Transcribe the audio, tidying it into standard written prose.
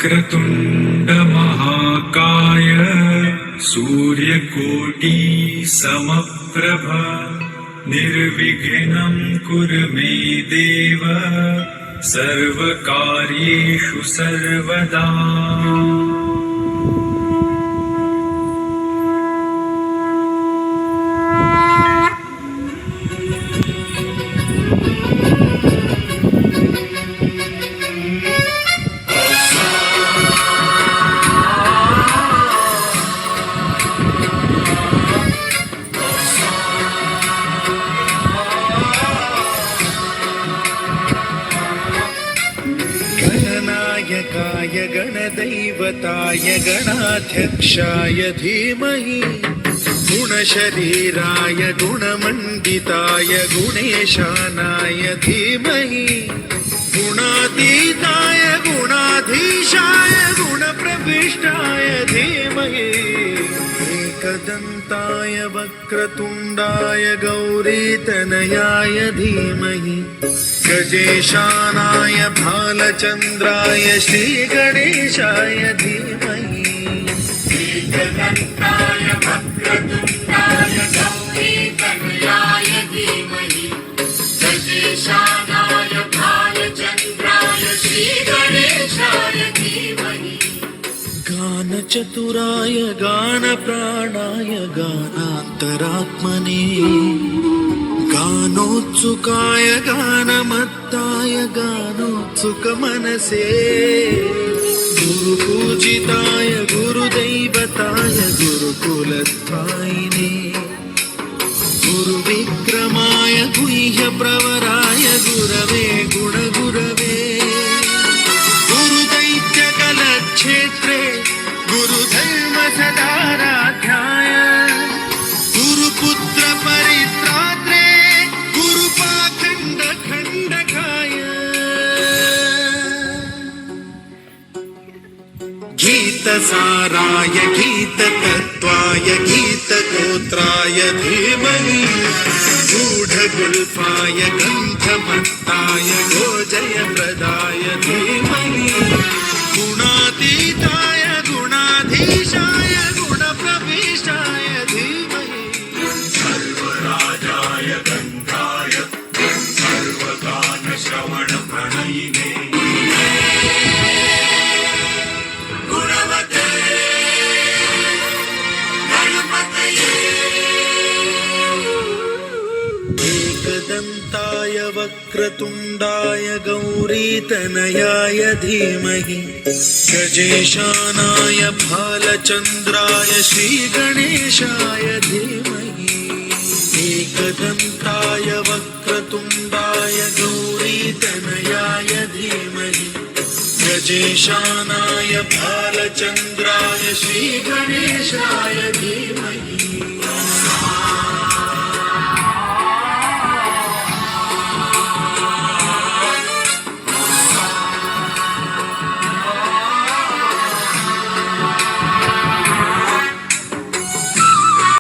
वक्रतुण्ड महाकाय सूर्यकोटि समप्रभ निर्विघ्नं कुरु मे देव सर्वकार्येषु सर्वदा। गणनायकाय गणदैवताय गणाध्यक्षाय धीमहि गुणशरीराय गुणमण्डिताय गुणेशानाय धीमहि गुणातीताय गुणाधीशाय गुणप्रविष्टाय धीमहि एकदन्ताय वक्रतुण्डाय गौरीतनयाय धीमहि गजेशानाय भालचन्द्राय श्रीगणेशाय धीमहि एकदन्ताय वक्रतुण्डाय गौरीतनयाय धीमहि गजेशानाय भालचन्द्राय श्रीगणेशाय धीमहि गानचतुराय गानप्राणाय गानान्तरात्मने गानोत्सुकाय गानमत्ताय गानोत्सुकमनसे गुरुपूजिताय गुरुदैवताय गुरुकुलस्थायिने गुरुविक्रमाय गुह्यप्रवराय गुरवे गुणगुरवे गुरुदैत्यकलक्षेत्रे गुरुधर्मसदाराध्याय गुरुपुत्र परित्रात्रे गुरुपाखण्डखण्डकाय गीतसाराय गीततत्त्वाय गीतगोत्राय धीमहि गूढगुल्फाय गन्धमत्ताय गोजयप्रदाय धीमहि गुणातीताय गुणाधीशाय गुणप्रविष्टाय धीमहि सर्वराजाय गन्धाय सर्वगानश्रवणप्रणयिने गुणवते गणपतये एकदन्ताय वक्रतुण्डाय गौरीतनयाय धीमहि गजेशानाय भालचन्द्राय श्रीगणेशाय धीमहि एकदन्ताय वक्रतुण्डाय गौरीतनयाय धीमहि गजेशानाय भालचन्द्राय श्रीगणेशाय धीमहि